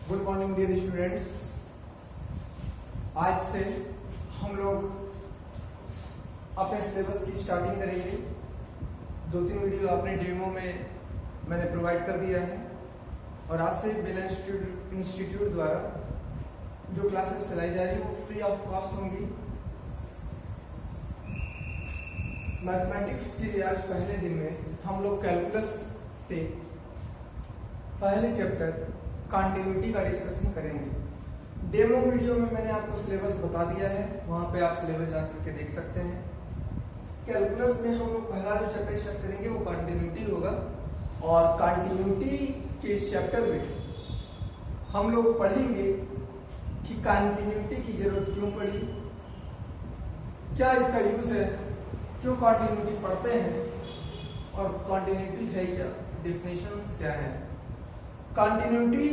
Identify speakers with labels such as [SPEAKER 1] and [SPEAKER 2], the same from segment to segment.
[SPEAKER 1] Good morning dear students. आज से हम लोग अपने सिलेबस की स्टार्टिंग करेंगे। 2-3 वीडियो आपने डेमो में मैंने प्रोवाइड कर दिया है और आज से बेला इंस्टीट्यूट द्वारा जो क्लासेस चलाई जा रही है वो फ्री ऑफ कॉस्ट होंगी। मैथमेटिक्स के आज पहले दिन में हम लोग कैलकुलस से पहले चैप्टर कंटिन्यूटी का डिस्कशन करेंगे। डेमो वीडियो में मैंने आपको सिलेबस बता दिया है, वहां पे आप सिलेबस जाकर के देख सकते हैं। कैलकुलस में हम लोग पहला जो चैप्टर स्टार्ट करेंगे वो कंटिन्यूटी होगा और कंटिन्यूटी के इस चैप्टर में हम लोग पढ़ेंगे कि कंटिन्यूटी की जरूरत क्यों पड़ी, क्या इसका यूज है, क्यों कंटिन्यूटी पढ़ते हैं और कंटिन्यूटी है क्या, डेफिनेशंस क्या है। कंटिन्यूटी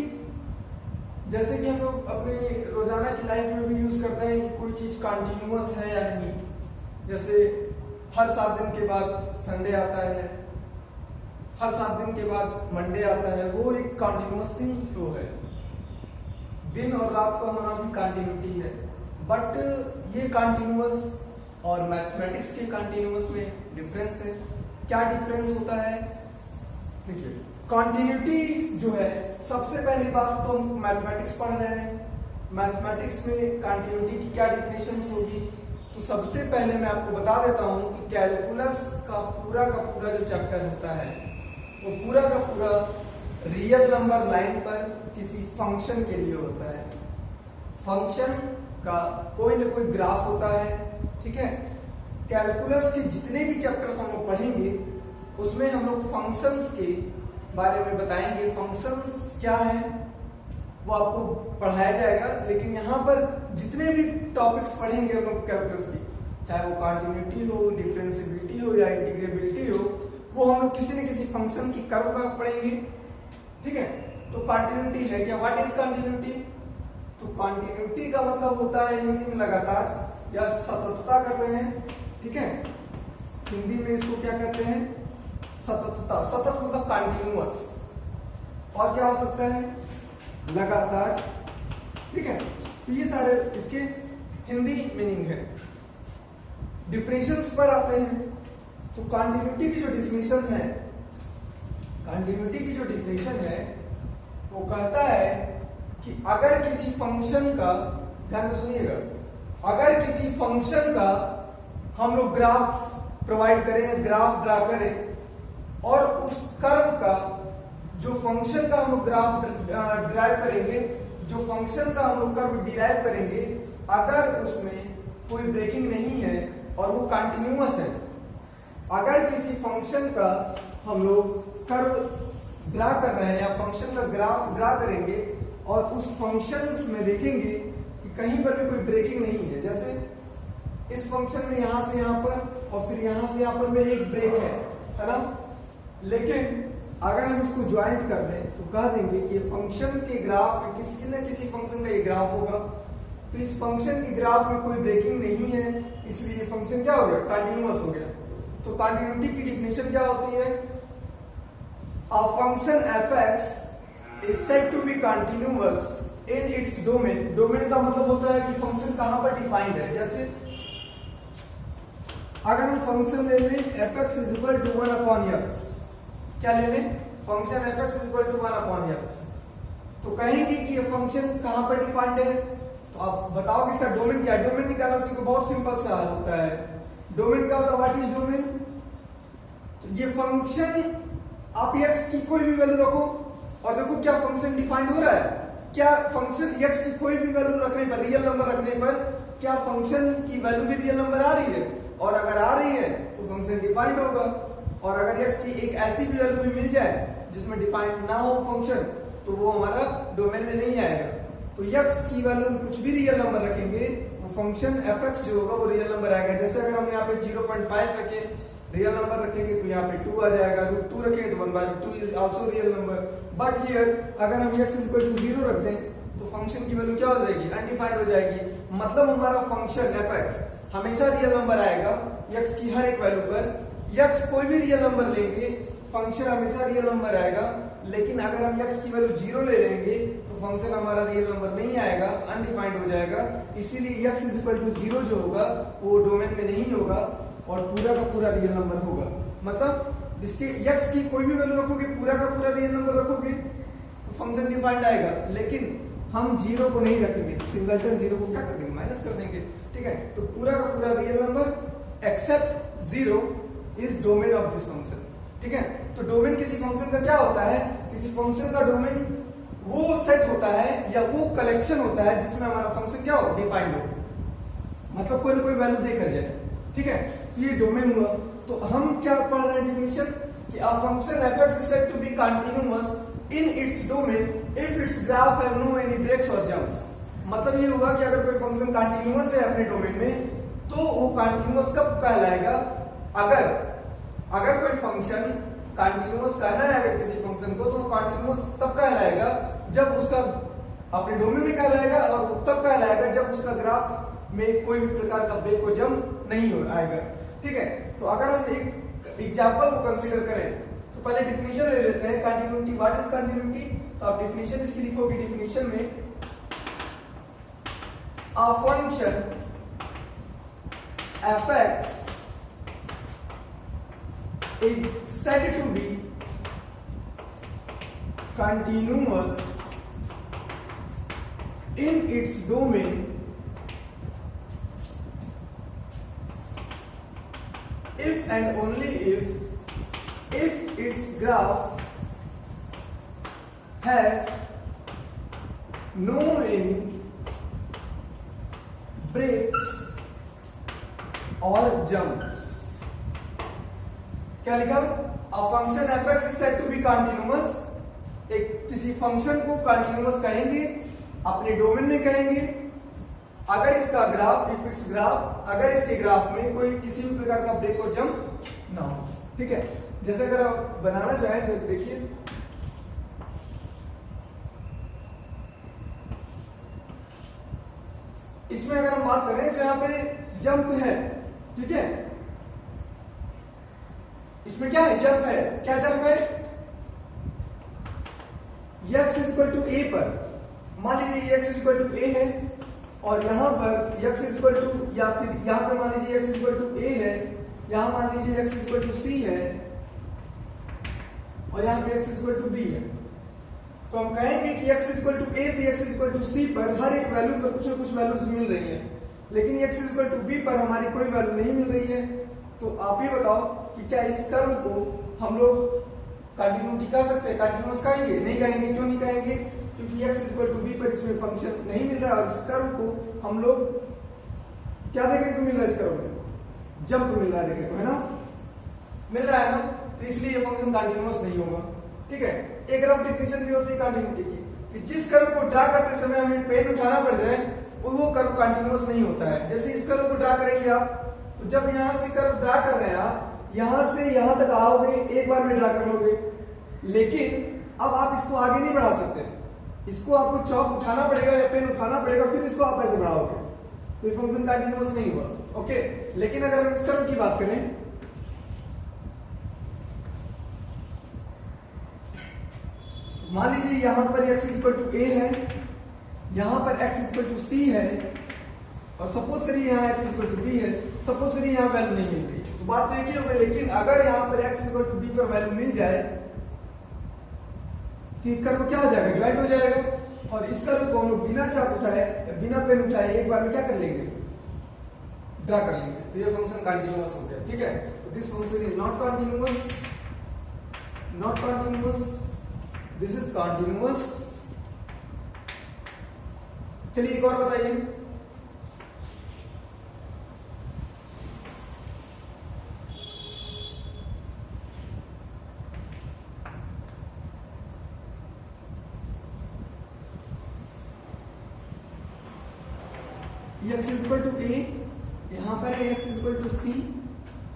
[SPEAKER 1] जैसे कि हम लोग अपने रोजाना की लाइफ में भी यूज करते हैं कि कोई चीज कंटिन्यूअस है या नहीं। जैसे हर 7 दिन के बाद संडे आता है, हर 7 दिन के बाद मंडे आता है, वो एक कंटिन्यूअस फ्लो है। दिन और रात का होना भी कंटिन्यूटी है। बट ये कंटिन्यूअस और मैथमेटिक्स के कंटिन्यूअस में डिफरेंस है। क्या डिफरेंस होता है? देखिए, कंटिन्यूटी जो है, सबसे पहली बात तो हम मैथमेटिक्स पढ़ रहे हैं। मैथमेटिक्स में कंटिन्यूटी की क्या डिफिनेशंस होगी, तो सबसे पहले मैं आपको बता देता हूं कि कैलकुलस का पूरा जो चैप्टर होता है वो पूरा का पूरा रियल नंबर लाइन पर किसी फंक्शन के लिए होता है। फंक्शन का कोई ना कोई ग्राफ होता है, ठीक है। कैलकुलस के जितने भी चैप्टर्स हम लोग पढ़ेंगे उसमें हम लोग फंक्शंस के बारे में बताएंगे। फंक्शंस क्या है वो आपको पढ़ाया जाएगा, लेकिन यहाँ पर जितने भी टॉपिक्स पढ़ेंगे हम लोग कैलकुलस की, चाहे वो कंटिन्यूटी हो, डिफरेंशिएबिलिटी हो या इंटीग्रेबिलिटी हो, वो हम लोग किसी न किसी फंक्शन की कर्व का पढ़ेंगे, ठीक है। तो कंटिन्यूटी है क्या, व्हाट इज कंटिन्यूटी? तो कंटिन्यूटी का मतलब होता है हिंदी में लगातार या सततता कहते हैं, ठीक है। हिंदी में इसको क्या कहते हैं? सततता। सतत मतलब कंटिन्यूअस। और क्या हो सकता है? लगातार, ठीक है। तो ये सारे इसके हिंदी मीनिंग है। डिफिनेशंस पर आते हैं तो कंटिन्यूटी की जो डिफिनेशन है, कंटिन्यूटी की जो डिफिनेशन है वो कहता है कि अगर किसी फंक्शन का, ध्यान से सुनिएगा, अगर किसी फंक्शन का हम लोग ग्राफ प्रोवाइड करें, ग्राफ ड्रा करें और उस कर्व का जो फंक्शन का हम लोग ग्राफ डिराइव करेंगे, जो फंक्शन का हम लोग कर्व डिराइव करेंगे, अगर उसमें कोई ब्रेकिंग नहीं है और वो कंटिन्यूअस है, अगर किसी फंक्शन का हम लोग कर्व ड्रा कर रहे हैं या फंक्शन का ग्राफ ड्रा करेंगे और उस फंक्शंस में देखेंगे कि कहीं पर भी कोई ब्रेकिंग नहीं है, जैसे इस फंक्शन में यहां से यहां पर और फिर यहां से यहां पर में एक ब्रेक है ना। लेकिन अगर हम इसको ज्वाइंट कर दें तो कह देंगे कि फंक्शन के ग्राफ में किसी न किसी फंक्शन का ये ग्राफ होगा, तो इस फंक्शन के ग्राफ में कोई ब्रेकिंग नहीं है, इसलिए ये फंक्शन क्या हो गया? कंटिन्यूअस हो गया। तो कंटिन्यूटी की डिफिनेशन क्या होती है? A function fx is said to be continuous in its domain. Domain का मतलब होता है कि फंक्शन कहां पर डिफाइंड है। जैसे अगर हम फंक्शन ले लें fx is equal to 1 upon x, क्या ले लें? Function fx is equal to 1 upon x, तो कहेंगे कि ये फंक्शन कहां पर डिफाइंड है। तो आप बताओ कि इसका डोमेन क्या है? डोमेन निकालना सीखो, बहुत सिंपल सा होता है। डोमेन क्या होता है? What is domain? तो ये फंक्शन आप x की कोई भी वैल्यू रखो और देखो क्या फंक्शन डिफाइंड हो रहा है। क्या फंक्शन x की कोई भी वैल्यू रखने पर, रियल नंबर रखने पर, क्या फंक्शन की वैल्यू भी रियल नंबर आ रही है? और अगर आ रही है तो फंक्शन डिफाइंड होगा। और अगर x की एक ऐसी भी वैल्यू भी मिल जाए जिसमें डिफाइंड ना हो फंक्शन, तो वो हमारा डोमेन में नहीं आएगा। तो x की वैल्यू कुछ भी रियल नंबर रखेंगे, वो फंक्शन fx जो होगा वो रियल नंबर आएगा। जैसे अगर हम यहाँ पे 0.5 रखें, रियल नंबर रखेंगे तो यहाँ पे 2 आ जाएगा, √2 रखेंगे तो 1/√2 is also real number. But here अगर हम x इज इक्वल टू 0 रख दें तो फंक्शन की वैल्यू क्या हो जाएगी? अनडिफाइंड हो जाएगी। मतलब हमारा फंक्शन fx हमेशा रियल नंबर आएगा x की हर एक वैल्यू पर। x कोई भी रियल नंबर लेंगे, फंक्शन हमेशा रियल नंबर आएगा। लेकिन अगर हम x की वैल्यू 0 ले लेंगे तो फंक्शन हमारा रियल नंबर नहीं आएगा, अनडिफाइंड हो जाएगा। इसीलिए x इज इक्वल टू 0 जो होगा वो डोमेन में नहीं होगा और पूरा का पूरा रियल नंबर होगा। मतलब इसके x की कोई भी वैल्यू रखोगे, पूरा का पूरा रियल नंबर रखोगे तो फंक्शन डिफाइंड आएगा। लेकिन हम 0 को नहीं रखेंगे, सिंगलटन 0 को क्या कर देंगे, माइनस कर देंगे। ठीक है, तो पूरा का पूरा real number except 0 is domain of this function. ठीक है, तो डोमेन किसी फंक्शन का क्या होता है, किसी फंक्शन का डोमेन वो सेट होता है या वो कलेक्शन होता है जिसमें हमारा फंक्शन क्या हो, डिफाइंड हो, मतलब कोई ना कोई वैल्यू देकर जाए। ठीक है, तो ये डोमेन हुआ। तो हम क्या पढ़ रहे हैं डेफिनेशन कि a function f(x) is said to be continuous in its domain if its graph have no any breaks or jumps। मतलब ये हुआ कि अगर कोई फंक्शन कंटीन्यूअस है अपने डोमेन में तो वो कंटीन्यूअस कब कहलाएगा, अगर कोई फंक्शन कंटीन्यूअस कहना है अगर किसी फंक्शन को, तो कंटीन्यूअस तब कहलाएगा जब उसका अपने डोमेन में कहलाएगा, और तब कहलाएगा जब उसका ग्राफ में कोई भी प्रकार का ब्रेक और जंप नहीं हो आएगा। ठीक है, तो अगर हम एक एग्जांपल को कंसीडर करें तो पहले डेफिनेशन ले लेते हैं कंटिन्यूटी। What is continuity? तो आप डेफिनेशन इसकी लिखोगे, डेफिनेशन में a function f(x) is said to be continuous in its domain if and only if its graph have no any breaks or jumps। क्या लिखा? A function f(x) is said to be continuous। एक किसी function को continuous कहेंगे, अपने domain में कहेंगे अगर इसका ग्राफ, इफ इट्स ग्राफ, अगर इसके ग्राफ में कोई किसी भी प्रकार का ब्रेक और जंप ना हो। ठीक है, जैसे अगर आप बनाना चाहें तो देखिए, इसमें अगर हम बात करें तो यहां पे जंप है। ठीक है, इसमें क्या है, जंप है। क्या जंप है? x is equal to a पर मान लीजिए x is equal to a है और यहां पर x इज इक्वल टू, या फिर यहां पर मान लीजिए x is equal to a है, यहां मान लीजिए x is equal to c है और यहां पे x is equal to b है। तो हम कहेंगे कि x is equal to a से x is equal to c पर हर एक वैल्यू पर कुछ ना कुछ वैल्यूज मिल रही है, लेकिन x is equal to b पर हमारी कोई वैल्यू नहीं मिल रही है। तो आप ही बताओ कि क्या इस कर्व को हम लोग कंटिन्यूटी कह सकते हैं, कंटिन्यूअस कहेंगे? नहीं कहेंगे। क्यों नहीं कहेंगे? क्योंकि x is equal to b पर इसमें फंक्शन नहीं मिल रहा है और इस कर्व को हम लोग क्या देखने को मिल रहा है, इस कर्व में जंप मिल रहा है, देखने को, है ना, मिल रहा है ना, तो इसलिए ये फंक्शन कंटिन्यूअस नहीं होगा। ठीक है, एक रफ डेफिनेशन भी होती है कंटिन्यूटी की कि जिस कर्व को ड्रा करते समय हमें पेन उठाना पड़ जाए वो कर्व कंटिन्यूअस नहीं होता है। जैसे इस कर्व को ड्रा करेंगे आप, तो जब यहां से कर्व ड्रा कर रहे हैं आप, यहां से यहां तक आओगे, एक बार में ड्रा कर लोगे, लेकिन अब आप इसको आगे नहीं बढ़ा सकते, इसको आपको चौक उठाना पड़ेगा या पेन उठाना पड़ेगा, फिर इसको आप ऐसे बढ़ाओगे, तो ये फंक्शन कंटिन्यूअस नहीं हुआ। ओके, लेकिन अगर हम इस कर्व की बात करें, मान लीजिए यहां पर x इक्वल टू a है, यहां पर x इक्वल टू c है, और सपोज करिए यहां x इक्वल टू b है, सपोज करिए यहां वैल्यू नहीं मिल रही, तो बात तो एक ही हो गई। लेकिन अगर यहां पर x इक्वल टू b पर वैल्यू मिल जाए तो कर्व क्या हो जाएगा, ज्वाइंट हो जाएगा। और इस कर्व को हम लोग बिना चाक उठाए, बिना पेन उठाए एक बार में क्या कर लेंगे, ड्रा कर लेंगे, तो ये फंक्शन कंटिन्यूअस हो गया। ठीक है, तो this function is not continuous, not continuous, this is continuous. चलिए एक और बताइए, x is equal to a, यहां पर है x is equal to c,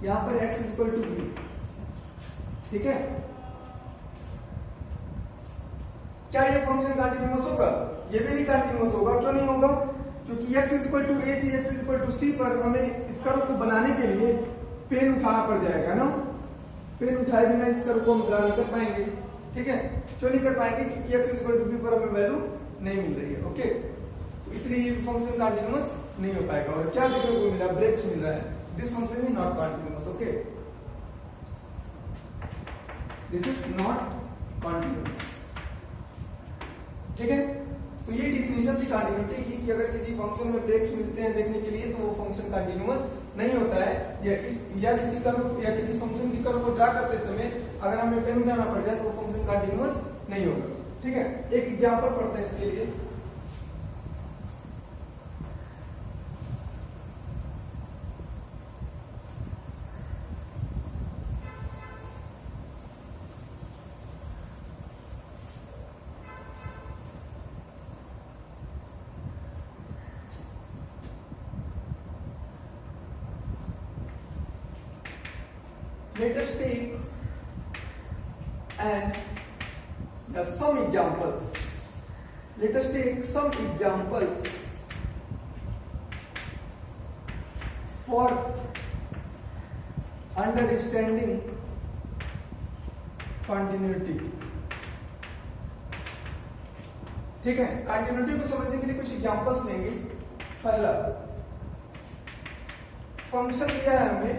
[SPEAKER 1] यहां पर x is equal to b। ठीक है, क्या ये फंक्शन कंटिन्यूअस होगा? ये भी नहीं कंटिन्यूअस होगा। क्यों नहीं होगा? क्योंकि x is equal to a से x is equal to c पर हमें इस कर्व को बनाने के लिए पेन उठाना पड़ जाएगा ना, पेन उठाए बिना इस कर्व को हम ड्रा नहीं कर पाएंगे। ठीक है, क्यों नहीं कर पाएंगे? क्योंकि x इक्वल टू b पर हमें वैल्यू नहीं मिल रही है। ओके, तो इसलिए ये फंक्शन कंटीन्यूअस नहीं हो पाएगा। और क्या देखने को मिला? ब्रेक्स मिल रहा है। This function is not continuous. Okay, this is not continuous. ठीक है, तो ये डिफिनेशन थी कंटीन्यूटी की कि अगर किसी फंक्शन में ब्रेक्स मिलते हैं देखने के लिए तो वो फंक्शन कंटीन्यूअस नहीं होता है। या किसी कर्व या किसी फंक्शन की कर्व को ड्रा करते समय अगर हमें पेन उठाना पड़ जाए तो वो फंक्शन कंटीन्यूअस नहीं होगा। ठीक है, एक एग्जांपल पढ़ते हैं इसके लिए। Let us take some examples. Let us take some examples for understanding continuity. ठीक है, कंटिन्यूटी को समझने के लिए कुछ एग्जांपल्स लेंगे। पहला फंक्शन दिया है हमें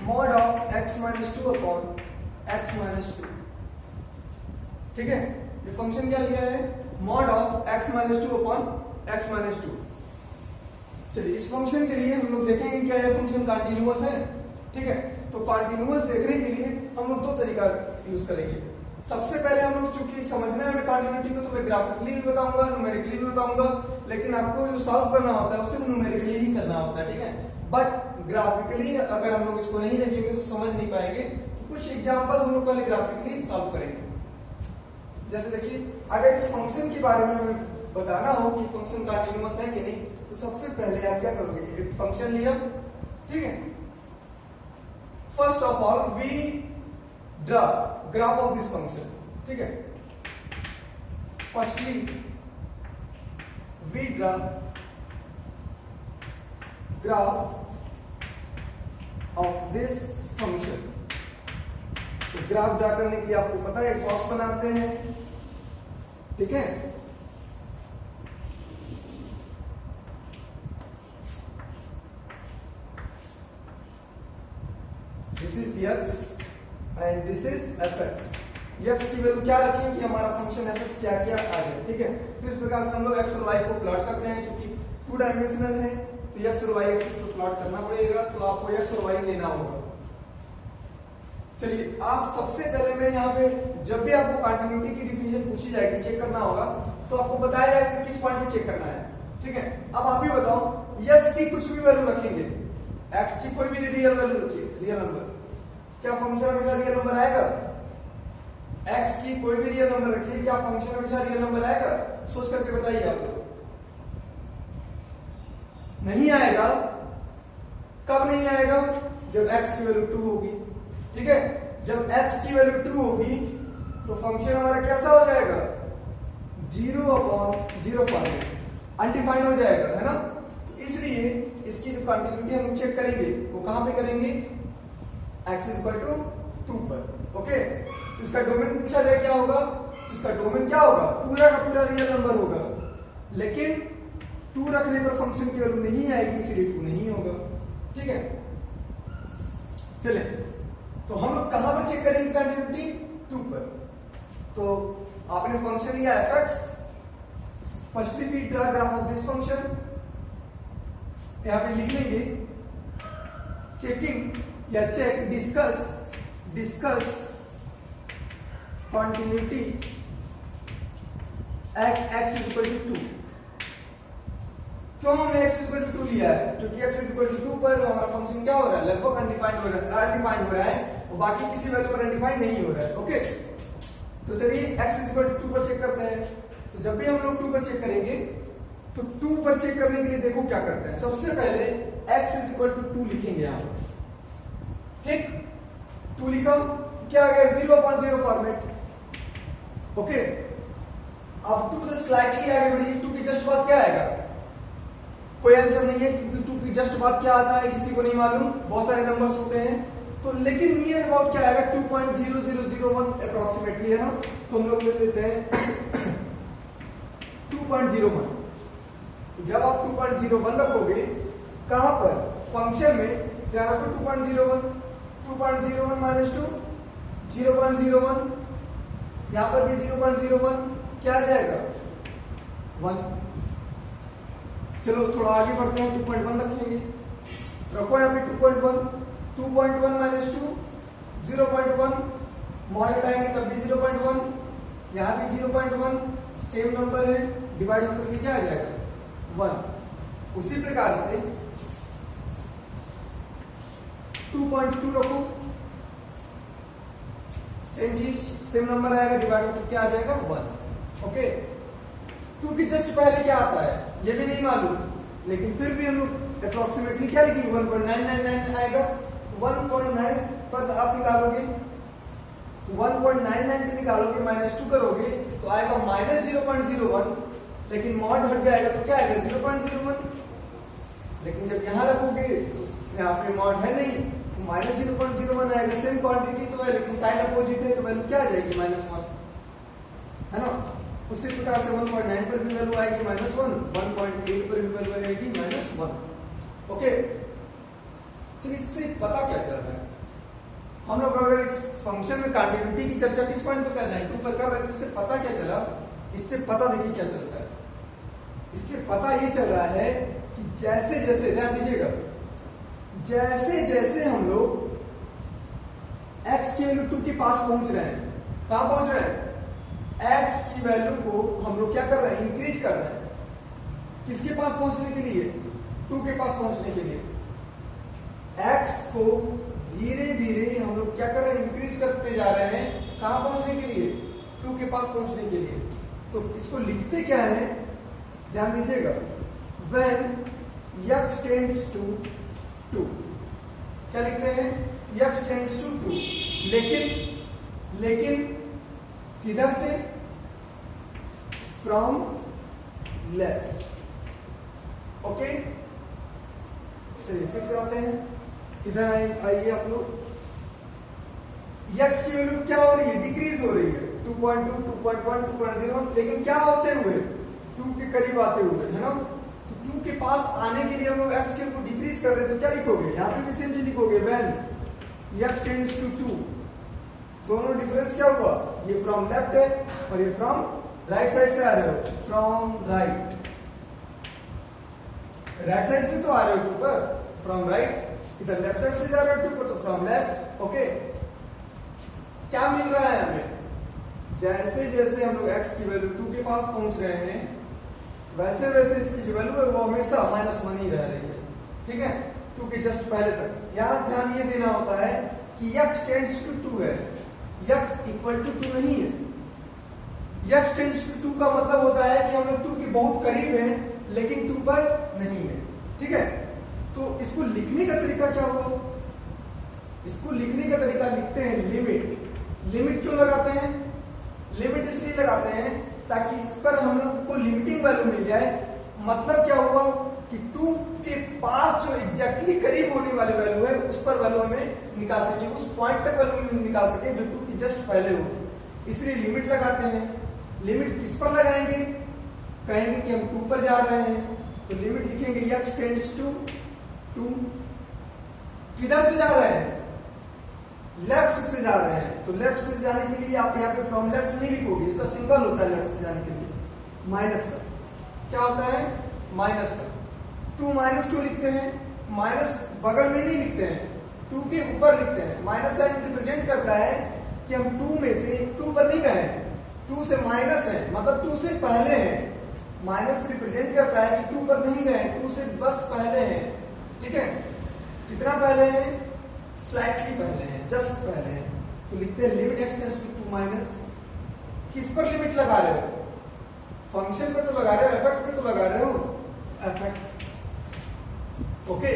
[SPEAKER 1] mod of x minus 2 upon x minus 2। ठीक है, ये फंक्शन क्या लिया है? mod of x minus 2 upon x minus 2। चलिए, इस फंक्शन के लिए हम लोग देखेंगे क्या ये फंक्शन कंटीन्यूअस है। ठीक है, तो कंटीन्यूअस देखने के लिए हम लोग दो तरीका यूज करेंगे। सबसे पहले हम लोग चूंकि समझना है हमें कंटीन्यूटी को, तो मैं ग्राफिकली भी बताऊंगा, न्यूमेरिकली भी बताऊंगा, लेकिन आपको जो सॉल्व करना होता है उसे न्यूमेरिकली ही करना होता है। ठीक है, बट ग्राफिकली अगर हम लोग इसको नहीं देखेंगे तो समझ नहीं पाएंगे। तो कुछ एग्जांपल्स हम लोग पहले ग्राफिकली सॉल्व करेंगे। जैसे देखिए, अगर इस फंक्शन के बारे में हमें बताना हो कि फंक्शन कंटीन्यूअस है कि नहीं, तो सबसे पहले आप क्या करोगे? एक फंक्शन लिया, ठीक है, first of all we draw graph of this function. ठीक है, firstly we draw graph of this function. तो ग्राफ ड्रा करने के लिए आपको पता है एक बॉक्स बनाते हैं। ठीक है, this is x and this is fx। x की वैल्यू क्या रखें कि हमारा फंक्शन fx क्या क्या आ जाए। ठीक है, तो इस प्रकार से हम लोग x और y को प्लॉट करते हैं। क्योंकि 2 डायमेंशनल है तो x और y एक्सिस को प्लॉट करना पड़ेगा, तो आपको x और y लेना होगा। चलिए, आप सबसे पहले मैं यहाँ पे जब भी आपको कंटिन्यूटी की डिफिनेशन पूछी जाएगी, चेक करना होगा, तो आपको बताया जाएगा किस पॉइंट पे चेक करना है। ठीक है, अब आप ही बताओ, x की कुछ भी वैल्यू रखेंगे, x की कोई भी रियल वैल्यू रखिए, रियल नंबर, क्या फंक्शन हमेशा रियल नंबर आएगा? x की कोई भी रियल नंबर रखिए, क्या फंक्शन हमेशा रियल नंबर आएगा? सोच करके बताइए आप लोग। नहीं आएगा। कब नहीं आएगा? जब x की वैल्यू 2 होगी। ठीक है, जब x की वैल्यू 2 होगी तो फंक्शन हमारा कैसा हो जाएगा? 0/0 फॉर्म, अनडिफाइंड हो जाएगा, है ना। तो इसलिए इसकी जो कंटिन्यूटी हम चेक करेंगे वो कहां पे करेंगे? x = 2 पर। ओके, तो इसका डोमेन पूछा जाए क्या होगा, तो इसका डोमेन क्या होगा? पूरा का पूरा रियल नंबर होगा। लेकिन 2 रखने पर फंक्शन की वैल्यू नहीं आएगी, इसलिए 2 नहीं होगा। ठीक है, चले, तो हम लोग कहां पर चेक करेंगे कंटिन्यूटी? 2 पर। तो आपने फंक्शन लिया fx, firstly we draw graph of this function, यहां पे लिख लेंगे चेकिंग या चेक डिस्कस कंटिन्यूटी x = 2। क्यों हमने x = 2 लिया है? क्योंकि x = 2 पर हमारा फंक्शन क्या हो रहा है? लगभग अनडिफाइंड हो रहा है, और बाकी किसी वैल्यू पर अनडिफाइंड नहीं हो रहा है। ओके, तो चलिए x = 2 पर चेक करते हैं। तो जब भी हम लोग 2 पर चेक करेंगे तो 2 पर चेक करने के लिए देखो क्या करते हैं। सबसे पहले x = 2 लिखेंगे यहां पर। ठीक, 2 लिखा, क्या आ गया? 0/0 फॉर्मेट। ओके, अब 2 से स्लाइटली आगे बढ़िए। 2 की जस्ट बाद क्या आएगा? कोई आंसर नहीं है, क्योंकि 2 की जस्ट बाद क्या आता है किसी को नहीं मालूम, बहुत सारे नंबर्स होते हैं। तो लेकिन नियर अबाउट क्या आएगा 2.0001 अप्रोक्सीमेटली, है ना। तो हम लोग ले लेते हैं 2.01। जब आप 2.01 रखोगे कहां पर, फंक्शन में क्या रखो 2.01 माइनस 2 0.01, यहां पर भी 0.01, क्या आ जाएगा 1। चलो थोड़ा आगे बढ़ते हैं, 2.1 रखेंगे, रखो यहाँ पे 2.1 माइनस 2 0.1, मॉड हटाएंगे तब भी 0.1, यहाँ भी 0.1, सेम नंबर है, डिवाइड होकर के क्या आ जाएगा 1। उसी प्रकार से 2.2 रखो, सेम चीज, सेम नंबर आएगा, डिवाइड होकर क्या आ जाएगा 1। ओके, क्योंकि जस्ट पहले क्या आता है ये भी नहीं मालूम, लेकिन फिर भी हम लोग अप्रोक्सीमेटली क्या लिखेंगे 1.999 आएगा। तो 1.9 पर आप निकालोगे, तो 1.99 पे निकालोगे, -2 करोगे तो आएगा -0.01, लेकिन मॉड हट जाएगा तो क्या आएगा 0.01। लेकिन जब यहाँ रखोगे तो यहाँ पे मॉड है नहीं, तो -0.01 आएगा, सेम क्वांटिटी तो है लेकिन साइन अपोजिट है, तो वैल्यू क्या आ जाएगी -1, है ना। उसी प्रकार से 1.9 पर भी वैल्यू आएगी -1, 1.8 पर भी वैल्यू आएगी -1। ओके, तो इससे पता क्या चल रहा है, हम लोग अगर इस फंक्शन में कंटिन्यूटी की चर्चा किस पॉइंट पर कर रहे हैं 2 पर कर रहे हैं, तो इससे पता क्या चला, इससे पता देखिए क्या चलता है। इससे पता ये चल रहा है कि जैसे जैसे, ध्यान दीजिएगा, जैसे जैसे हम लोग x की वैल्यू 2 के पास पहुंच रहे हैं, कहां पहुंच रहे हैं, x की वैल्यू को हम लोग क्या कर रहे हैं, इंक्रीज कर रहे हैं, किसके पास पहुंचने के लिए, 2 के पास पहुंचने के लिए। x को धीरे धीरे हम लोग क्या कर रहे हैं, इंक्रीज करते जा रहे हैं, कहां पहुंचने के लिए, 2 के पास पहुंचने के लिए। तो इसको लिखते क्या है, ध्यान दीजिएगा, when x tends to 2, क्या लिखते हैं, x tends to 2, लेकिन किधर से, फ्रॉम लेफ्ट। ओके, चलिए फिर से आते हैं, इधर आइए आप लोग, x की वैल्यू क्या हो रही है, डिक्रीज हो रही है, 2.2, 2.1, 2.0, लेकिन क्या होते हुए 2 के करीब आते हुए, है ना। तो 2 के पास आने के लिए हम लोग x की वैल्यू डिक्रीज कर रहे हैं, तो क्या लिखोगे, यहाँ पे भी सेम चीज लिखोगे, when x tends to 2। दोनों डिफरेंस क्या हुआ, ये फ्रॉम लेफ्ट है और ये फ्रॉम राइट साइड से आ रहे हो, फ्रॉम राइट साइड से तो आ रहे हो ऊपर, फ्रॉम राइट, इधर लेफ्ट साइड से जा रहे हो ऊपर, तो फ्रॉम लेफ्ट। ओके, क्या मिल रहा है हमें, जैसे जैसे हम लोग x की वैल्यू 2 के पास पहुंच रहे हैं, वैसे वैसे इसकी जो वैल्यू है वो हमेशा -1 ही रह रही है, ठीक है, 2 के जस्ट पहले तक। यहाँ ध्यान ये देना होता है कि x टेंड्स टू 2 है, x इक्वल टू 2 नहीं है। x टेंड्स टू 2 का मतलब होता है कि हम लोग 2 के बहुत करीब हैं लेकिन 2 पर नहीं है, ठीक है। तो इसको लिखने का तरीका क्या होगा, इसको लिखने का तरीका लिखते हैं लिमिट। लिमिट क्यों लगाते हैं, लिमिट इसलिए लगाते हैं ताकि इस पर हम लोग को लिमिटिंग वैल्यू मिल जाए। मतलब क्या हुआ कि 2 के पास जो एग्जैक्टली करीब होने वाली वैल्यू है उस पर वैल्यू हमें निकाल सके, उस पॉइंट तक वैल्यू निकाल सके जो 2 की जस्ट पहले हो, इसलिए लिमिट लगाते हैं। लिमिट किस पर लगाएंगे, कहेंगे कि हम 2 पर जा रहे हैं, तो लिमिट लिखेंगे x टेंड्स टू 2। किधर से जा रहे हैं, लेफ्ट से जा रहे हैं, तो लेफ्ट से जाने के लिए आप यहाँ पे फ्रॉम लेफ्ट नहीं लिखोगे, इसका सिंबल होता है लेफ्ट से जाने के लिए माइनस का, क्या होता है माइनस का। 2 माइनस क्यों लिखते हैं, माइनस बगल में नहीं लिखते हैं, 2 के ऊपर लिखते हैं। माइनस साइन रिप्रेजेंट करता है कि हम 2 में से 2 पर नहीं गए, 2 से माइनस है, मतलब 2 से पहले हैं। माइनस रिप्रेजेंट करता है कि 2 पर नहीं गए, 2 से बस पहले हैं, ठीक है। कितना पहले हैं, स्लाइटली पहले हैं, जस्ट पहले हैं, तो लिखते हैं limit x tends to 2 minus. किस पर लिमिट लगा रहे हो, फंक्शन पर तो लगा रहे हो, fx पर तो लगा रहे हो, fx। ओके,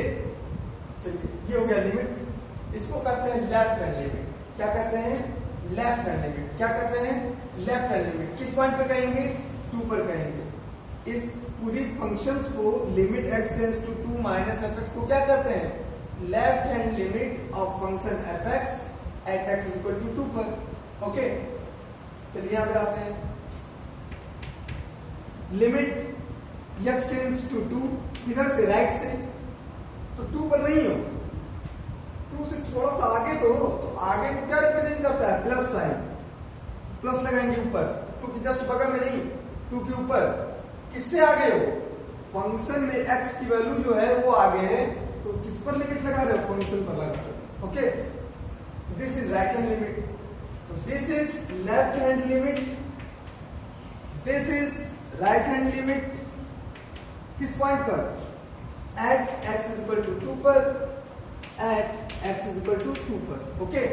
[SPEAKER 1] चलिए ये हो गया लिमिट। इसको कहते हैं लेफ्ट हैंड लिमिट। क्या कहते हैं, लेफ्ट हैंड लिमिट। क्या कहते हैं, लेफ्ट हैंड लिमिट। किस पॉइंट पे कहेंगे, 2 पर कहेंगे। इस पूरी फंक्शंस को limit x tends to 2 minus fx को क्या कहते हैं, left hand limit of function F X at X equal to 2 पर। ओके, चलिए यहां पे आते हैं। लिमिट x टेंड्स टू 2, इधर से राइट से, तो 2 पर नहीं हो, 2 से थोड़ा सा आगे तो हो, तो आगे को क्या रिप्रेजेंट करता है? प्लस साइन, प्लस लगाएंगे ऊपर, 2 के जस्ट बगल में नहीं, 2 के ऊपर। किससे आगे हो? फंक्शन में x की वैल्यू जो है वो आगे है, तो किस पर लिमिट लगा रहे हो? फंक्शन पर लगा रहे हो। Okay, so this is right hand limit, so this is left hand limit, this is right hand limit, किस पॉइंट पर? at x is equal to 2 पर, at x is equal to 2 पर। ओके,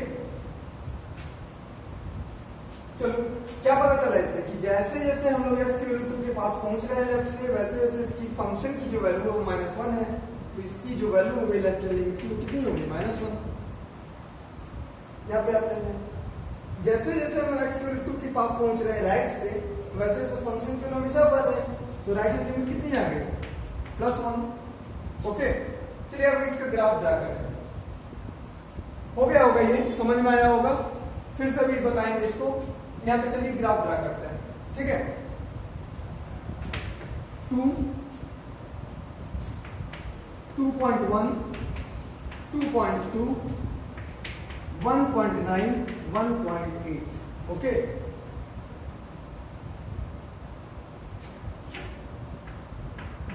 [SPEAKER 1] चलो क्या पता चला इससे कि जैसे जैसे हम लोग x की वैल्यू 2 के पास पहुंच रहे हैं लेफ्ट से, वैसे वैसे इसकी फंक्शन की जो वैल्यू है वो -1 है, तो इसकी जो वैल्यू हो गई लेफ्ट हैंड लिमिट की वो कितनी होगी? -1। यहाँ पे आते हैं, जैसे जैसे हम x की वैल्यू 2 के पास पहुंच रहे हैं राइट से, वैसे वैसे फंक्शन की वैल्यू हमेशा बढ़ है, तो राइट हैंड लिमिट कितनी आ गई? +1। ओके, चलिए अब इसका ग्राफ ड्रा करें। हो गया होगा, ये समझ में आया होगा, फिर से भी बताएंगे इसको। यहाँ पे चलिए ग्राफ ड्रा करते हैं, ठीक है। 2, 2.1, 2.2, 1.9, 1.8। Okay,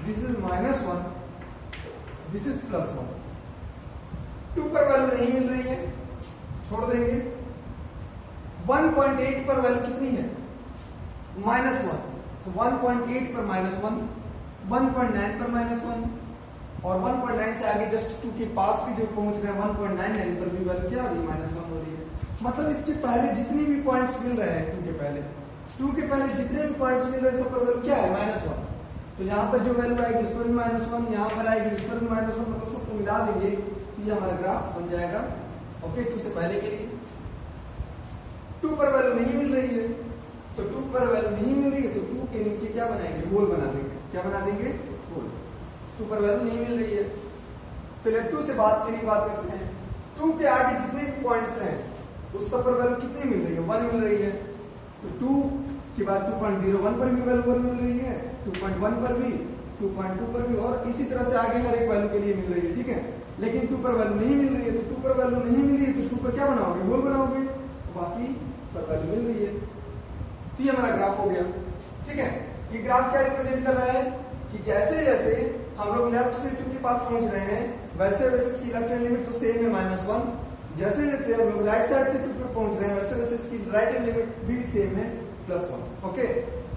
[SPEAKER 1] this is -1, this is +1। 2 पर वैल्यू नहीं मिल रही है, छोड़ देंगे। 1.8 पर वैल्यू कितनी है? -1, तो 1.8 पर -1, 1.9 पर -1, और 1.9 से आगे जस्ट 2 के पास भी जो पहुंच रहे हैं 1.99 पर भी वैल्यू क्या हो रही है? -1 हो रही है। मतलब इसके पहले जितनी भी पॉइंट्स मिल रहे हैं 2 के पहले जितने भी पॉइंट्स मिल रहे हैं सब पर वैल्यू क्या है? -1। तो यहाँ पर जो वैल्यू आएगी उस पर भी -1, यहाँ पर आएगी उस पर भी -1, मतलब सबको मिला देंगे तो ये हमारा ग्राफ बन जाएगा। ओके, 2 से पहले के लिए 2 पर वैल्यू नहीं मिल रही है, तो 2 पर वैल्यू नहीं मिल रही है तो 2 के नीचे क्या बनाएंगे? होल बना देंगे। क्या बना देंगे? होल। 2 पर वैल्यू नहीं मिल रही है, चलिए 2 से बात करते हैं। 2 के आगे जितने भी पॉइंट्स हैं उस सब पर वैल्यू कितनी मिल रही है? 1 मिल रही है, तो 2 के बाद 2.01 पर भी वैल्यू 1 मिल रही है, 2.1 पर भी, 2.2 पर भी, और इसी तरह से आगे हर एक वैल्यू के लिए मिल रही है, ठीक है। लेकिन 2 पर वैल्यू नहीं मिल रही है, तो 2 पर वैल्यू नहीं मिल रही है तो 2 पर क्या बनाओगे? होल बनाओगे, बाकी पर वैल्यू मिल रही है। तो ये हमारा ग्राफ हो गया, ठीक है। ये ग्राफ क्या रिप्रेजेंट कर रहा है कि जैसे जैसे हम लोग लेफ्ट से 2 के पास पहुंच रहे हैं वैसे वैसे इसकी लेफ्ट हैंड लिमिट तो सेम है -1, जैसे जैसे हम लोग राइट साइड से 2 पे पहुंच रहे हैं वैसे वैसे इसकी राइट हैंड लिमिट भी सेम है +1। ओके,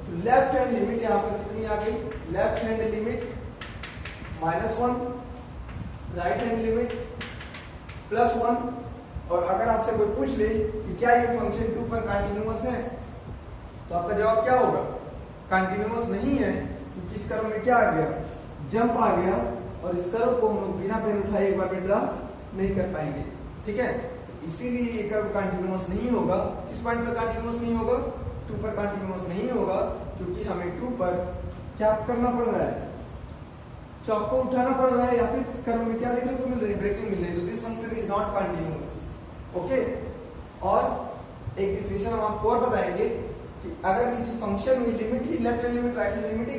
[SPEAKER 1] तो लेफ्ट हैंड लिमिट यहाँ पर कितनी आ गई? Left hand limit -1, right hand limit +1। और अगर आपसे कोई पूछ ले कि क्या ये फंक्शन 2 पर कंटिन्यूअस है, तो आपका जवाब क्या होगा? कंटिन्यूअस नहीं है, क्योंकि इस कर्व में क्या आ गया? जंप आ गया, और इस कर्व को हम लोग बिना पेन उठाए एक बार में ड्रा नहीं कर पाएंगे, ठीक है। तो इसीलिए ये कर्व कंटिन्यूअस नहीं होगा। किस पॉइंट पर कंटिन्यूअस नहीं होगा? 2 पर कंटिन्यूअस नहीं होगा, क्योंकि हमें 2 पर क्या करना पड़ रहा है? चौक को उठाना पड़ रहा है, या फिर कर्व में क्या देखने को मिल रही है? ब्रेकिंग मिल रही है, तो this function is not continuous. Okay, और एक डिफिनेशन हम आपको और बताएंगे कि अगर किसी फंक्शन में लिमिट ही left hand limit right hand limit ही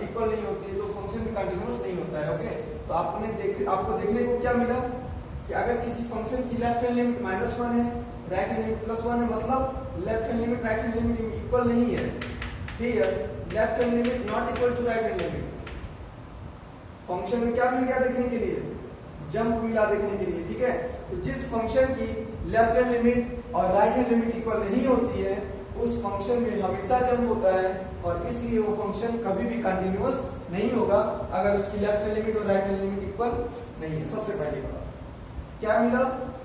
[SPEAKER 1] इक्वल नहीं होती है तो फंक्शन भी कंटिन्यूअस नहीं होता है। ओके, तो आपको देखने को क्या मिला कि अगर किसी फंक्शन की लेफ्ट हैंड लिमिट -1 है, राइट हैंड लिमिट +1 है, मतलब left hand limit right hand limit equal नहीं है। Here left hand limit not equal to right hand limit. Function में क्या मिल गया देखने के लिए? जंप मिला देखने के लिए, ठीक है। तो जिस फंक्शन की लेफ्ट हैंड लिमिट और राइट हैंड लिमिट इक्वल नहीं होती है उस फंक्शन में हमेशा जंप होता है, और इसलिए वो फंक्शन कभी भी कंटिन्यूअस नहीं होगा अगर उसकी लेफ्ट हैंड लिमिट और राइट हैंड लिमिट इक्वल नहीं है। सबसे पहली बात क्या मिला?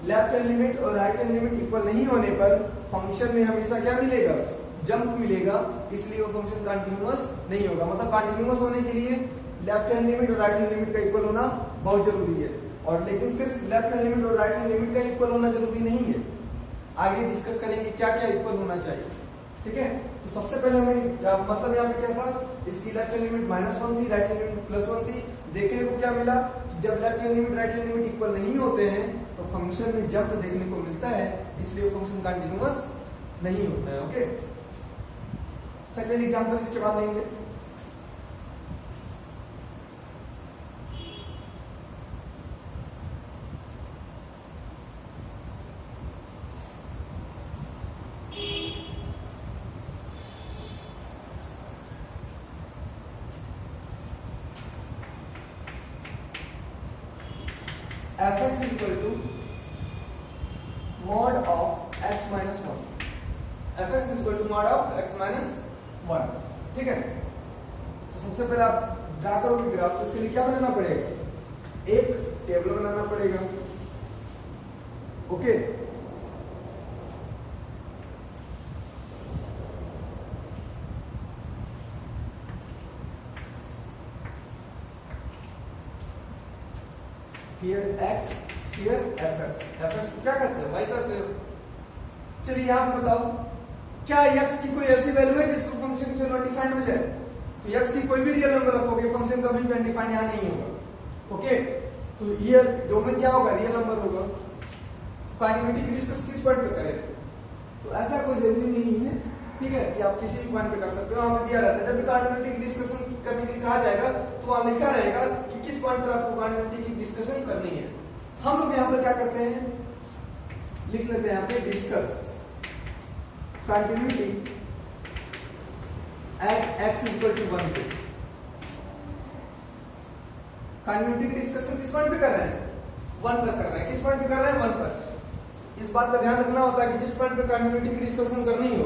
[SPEAKER 1] लेफ्ट हैंड लिमिट और राइट हैंड लिमिट इक्वल नहीं होने पर फंक्शन में हमेशा क्या मिलेगा? जंप मिलेगा, इसलिए वो फंक्शन कंटिन्यूअस नहीं होगा। मतलब कंटिन्यूअस होने के लिए लेफ्ट हैंड लिमिट और राइट हैंड लिमिट का इक्वल होना बहुत जरूरी है, और लेकिन सिर्फ लेफ्ट हैंड लिमिट और राइट हैंड लिमिट का इक्वल होना जरूरी नहीं है। आगे डिस्कस करेंगे क्या क्या इक्वल होना चाहिए, ठीक है। तो सबसे पहले हमें जब मतलब यहाँ पे क्या था, इसकी लेफ्ट हैंड लिमिट -1 थी, राइट हैंड लिमिट +1 थी। देखने को क्या मिला, जब left hand limit right hand limit equal नहीं होते हैं तो फंक्शन में जंप देखने को मिलता है, इसलिए वो फंक्शन कंटिन्यूअस नहीं होता है। ओके, सेकेंड एग्जांपल इसके बाद लेंगे। fx is equal to mod of x minus 1। fx is equal to mod of x minus 1। ठीक है, तो सबसे पहले आप ड्रा करोगे ग्राफ, तो इसके लिए क्या बनाना पड़ेगा, एक टेबल बनाना पड़ेगा। Okay, here x, here fx। fx को क्या कहते हो, y कहते हो। चलिए यहाँ पे बताओ, क्या x की कोई ऐसी वैल्यू है जिसको फंक्शन क्यों नॉट डिफाइंड हो जाए, तो x की कोई भी रियल नंबर रखोगे फंक्शन कभी भी अनडिफाइंड यहाँ नहीं होगा। ओके, तो ये डोमेन क्या होगा, रियल नंबर होगा। तो कंटिन्यूटी की डिस्कस किस पॉइंट पे करें, तो ऐसा कोई जरूरी नहीं है, ठीक है, कि आप किसी भी पॉइंट पे कर सकते हो। वहां पे दिया रहता है, जब भी कंटिन्यूटी की डिस्कशन करने के लिए कहा जाएगा तो वहां लिखा रहेगा कि किस पॉइंट पर आपको कंटिन्यूटी की डिस्कशन करनी है। हम लोग यहाँ पर क्या करते हैं, लिख लेते हैं यहाँ पे discuss continuity at x equal to 1 पे। कंटिन्यूटी की डिस्कशन किस पॉइंट पे कर रहे हैं, 1 पर कर रहे हैं। किस पॉइंट पे कर रहे हैं, 1 पर। इस बात का ध्यान रखना होता है कि जिस पॉइंट पे कंटिन्यूटी की डिस्कशन करनी हो,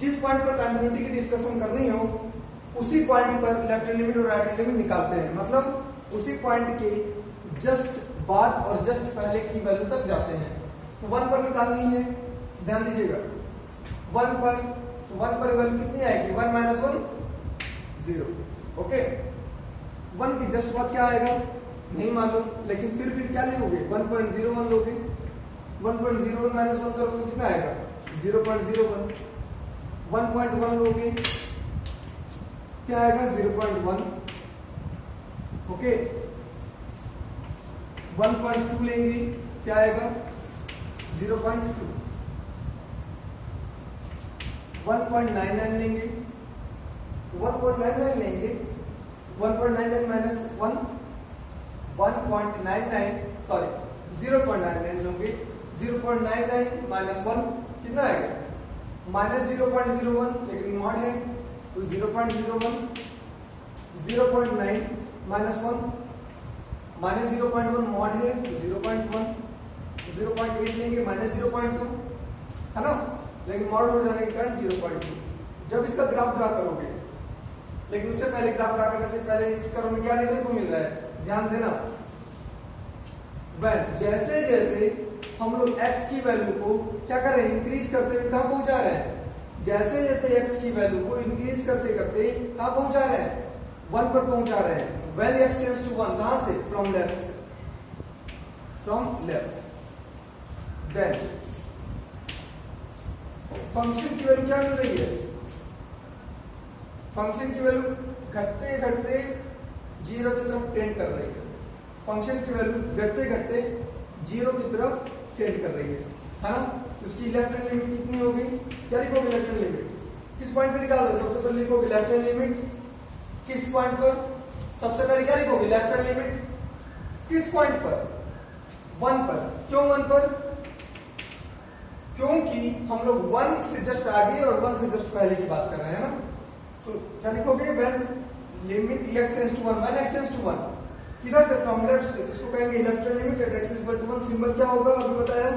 [SPEAKER 1] जिस पॉइंट पर कंटिन्यूटी की डिस्कशन करनी हो, उसी पॉइंट पर लेफ्ट हैंड लिमिट और राइट हैंड लिमिट निकालते हैं। मतलब उसी पॉइंट के जस्ट बाद और जस्ट पहले की वैल्यू तक जाते हैं। तो 1 पर निकालनी है, ध्यान दीजिएगा 1 पर, तो 1 पर वैल्यू कितनी आएगी, 1 माइनस 1 0। ओके, 1 की जस्ट बाद क्या आएगा नहीं मालूम, लेकिन फिर भी क्या लोगे, 1.01 लोगे। 1.01 माइनस 1 करोगे कितना आएगा, 0.01। 1.1 लोगे क्या आएगा, 0.1। ओके, 1.2 लेंगे क्या आएगा, 0.2। 1.99 लेंगे, 1.99 लेंगे, 1.99 माइनस 1 1.99 सॉरी 0.99 लोगे। 0.99 माइनस 1 कितना आएगा, -0.01, लेकिन मॉड है तो 0.01। 0.9 माइनस 1 -0.1 मॉड है तो 0.1। 0.8 लेंगे -0.2 है ना, लेकिन मॉड हो जाने के कारण 0.2। जब इसका ग्राफ ड्रा करोगे, लेकिन उससे पहले ग्राफ ड्रा करने से पहले इस कर्व में क्या देखने को मिल रहा है, ध्यान देना। जैसे जैसे हम लोग x की वैल्यू को क्या कर रहे हैं, इंक्रीज करते हुए कहां पहुंचा रहे हैं, जैसे जैसे x की वैल्यू को इंक्रीज करते करते कहां पहुंचा रहे हैं, 1 पर पहुंचा रहे हैं। when x tends to 1, कहां से, फ्रॉम लेफ्ट। देन फंक्शन की वैल्यू क्या मिल रही है, फंक्शन की वैल्यू घटते घटते 0 की तरफ टेंड कर रही है। फंक्शन की वैल्यू घटते घटते 0 की तरफ टेंड कर रही है ना। उसकी लेफ्ट हैंड लिमिट कितनी होगी, क्या लिखोगे, लेफ्ट हैंड लिमिट किस पॉइंट पे निकाल रहे हो, सबसे पहले लिखोगे लेफ्ट हैंड लिमिट किस पॉइंट पर, सबसे पहले क्या लिखोगे, लेफ्ट हैंड लिमिट किस पॉइंट पर, 1 पर। क्यों 1 पर, क्योंकि हम लोग 1 से जस्ट आगे और 1 से जस्ट पहले की बात कर रहे हैं ना। तो क्या लिखोगे, when limit x tends to 1, when x tends to 1, किधर से, फ्रॉम लेफ्ट से, जिसको कहेंगे left hand limit at x equal to 1। Symbol क्या होगा, अभी बताया,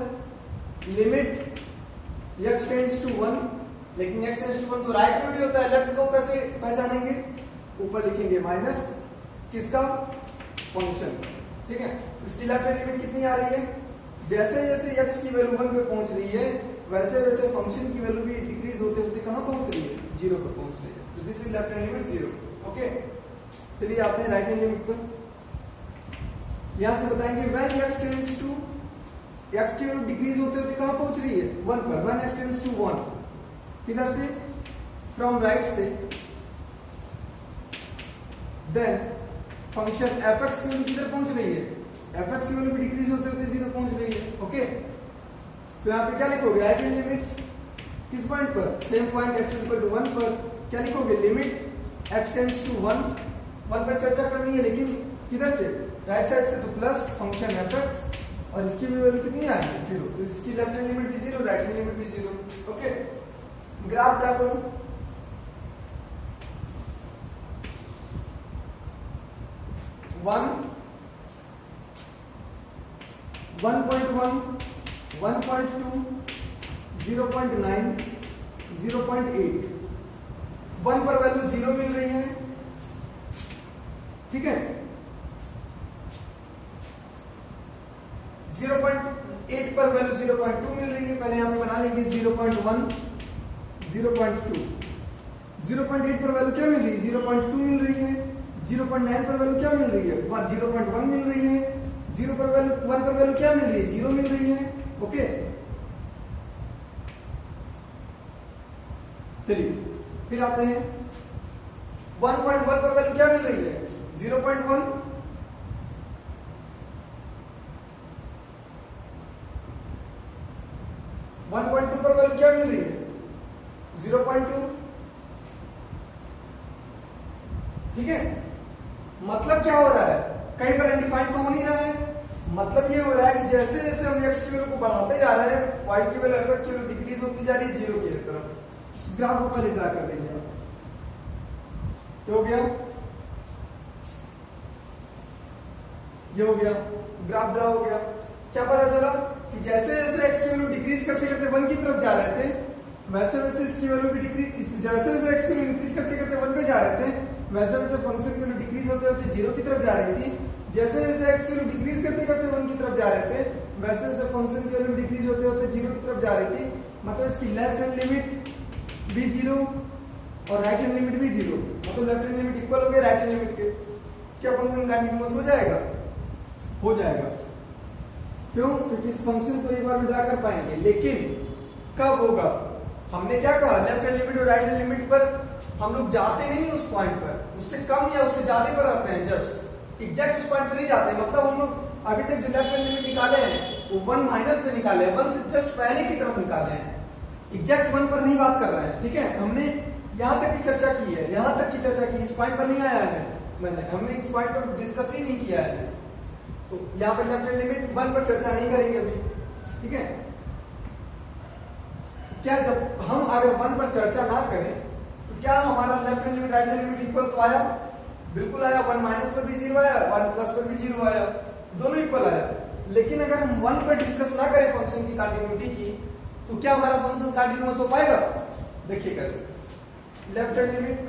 [SPEAKER 1] लिमिट x टेंड्स टू 1, लेकिन x टेंड्स टू 1 तो राइट में भी होता है, लेफ्ट को कैसे पहचानेंगे, ऊपर लिखेंगे माइनस किसका, फंक्शन। ठीक है, इसकी लेफ्ट हैंड लिमिट कितनी आ रही है, जैसे जैसे x की वैल्यू 1 पे पहुंच रही है, वैसे वैसे फंक्शन की वैल्यू भी डिक्रीज होते होते कहां पहुंच रही है, 0 पर पहुंच रही है। तो this is left hand limit 0। Okay, चलिए आते हैं राइट हैंड लिमिट पर। यहां से बताएंगे when x tends to, x की वैल्यू डिक्रीज होते होते कहां पहुंच रही है, 1 पर। when x tends to 1, किधर से, फ्रॉम राइट से, देन फंक्शन एफ एक्स की वैल्यू किधर पहुंच रही है, एफ एक्स की वैल्यू भी डिक्रीज होते होते 0 पहुंच रही है। ओके, तो यहाँ पे क्या लिखोगे, आइगन लिमिट किस पॉइंट पर, same point x equal to 1 पर क्या लिखोगे, लिमिट x टेंड्स टू 1 पर चर्चा करनी है, लेकिन किधर से, राइट साइड से, तो प्लस फंक्शन एफ एक्स और इसकी भी वैल्यू कितनी आ रही है 0, तो इसकी लेफ्ट हैंड लिमिट भी 0, राइट हैंड लिमिट भी 0। ओके, ग्राफ ड्रा करो। 1, 1.1, 1.2, 0.9, 0.8, 1 पर वैल्यू 0 मिल रही है, ठीक है, 0.8 पर वैल्यू 0.2 मिल रही है, पहले यहां पे बना लेंगे 0.1, 0.2, 0.8 पर वैल्यू क्या मिल रही है, 0.2 मिल रही है, 0.9 पर वैल्यू क्या मिल रही है, 0.1 मिल रही है, 0 पर वैल्यू 1 पर वैल्यू क्या मिल रही है, 0 मिल रही है। ओके, चलिए फिर आते हैं 1.1 पर वैल्यू क्या मिल रही है, 0.1, 1.2 पर वैल्यू क्या मिल रही है, 0.2, ठीक है। मतलब क्या हो रहा है, कहीं पर अनडिफाइंड तो हो नहीं रहा है, मतलब ये हो रहा है कि जैसे जैसे हम x की वैल्यू को बढ़ाते जा रहे हैं, y की वैल्यू f की वैल्यू डिक्रीज होती जा रही है 0 की तरफ। ग्राफ को पहले ड्रा कर दीजिए, क्या हो गया, ये हो गया, ग्राफ ड्रा हो गया। क्या पता चला कि जैसे जैसे x की वैल्यू डिक्रीज करते करते 1 की तरफ जा रहे थे, वैसे वैसे इसकी वैल्यू भी डिक्रीज, जैसे जैसे x की वैल्यू इंक्रीज करते करते 1 पे जा रहे थे, वैसे वैसे फंक्शन की वैल्यू डिक्रीज होते होते 0 की तरफ जा रही थी, जैसे जैसे x की वैल्यू डिक्रीज करते करते 1 की तरफ जा रहे थे, वैसे वैसे फंक्शन की वैल्यू डिक्रीज होते होते 0 की तरफ जा रही थी। मतलब इसकी लेफ्ट हैंड लिमिट भी 0 और राइट हैंड लिमिट भी 0, मतलब लेफ्ट हैंड लिमिट इक्वल हो गया राइट हैंड लिमिट के, क्या फंक्शन कंटीन्यूअस हो जाएगा, हो जाएगा। क्यों, क्योंकि इस फंक्शन को एक बार में ड्रा कर पाएंगे, लेकिन कब होगा, हमने क्या कहा, लेफ्ट हैंड लिमिट और राइट हैंड लिमिट पर हम लोग जाते नहीं उस पॉइंट पर, उससे कम या उससे ज्यादा पर रहते हैं, जस्ट एग्जैक्ट उस पॉइंट पर नहीं जाते। मतलब हम लोग अभी तक जो लेफ्ट हैंड लिमिट निकाले हैं वो 1 माइनस पे निकाले हैं, 1 से जस्ट पहले की तरफ निकाले हैं, एग्जैक्ट 1 पर नहीं बात कर रहे हैं, ठीक है। हमने यहाँ तक की चर्चा की है, यहाँ तक की चर्चा की, इस पॉइंट पर नहीं आया है हमने इस पॉइंट पर डिस्कस ही नहीं किया है, तो यहाँ पर लेफ्ट हैंड लिमिट 1 पर चर्चा नहीं करेंगे अभी, ठीक है। तो क्या जब हम अगर 1 पर चर्चा ना करें तो क्या हमारा left hand limit right hand limit equal तो आया, बिल्कुल आया, 1 माइनस पर भी 0 आया, 1 प्लस पर भी 0 आया, दोनों इक्वल आया। लेकिन अगर हम 1 पर डिस्कस ना करें फंक्शन की कंटिन्यूटी की, तो क्या हमारा फंक्शन कंटिन्यूअस हो पाएगा, देखिए कैसे, लेफ्ट हैंड लिमिट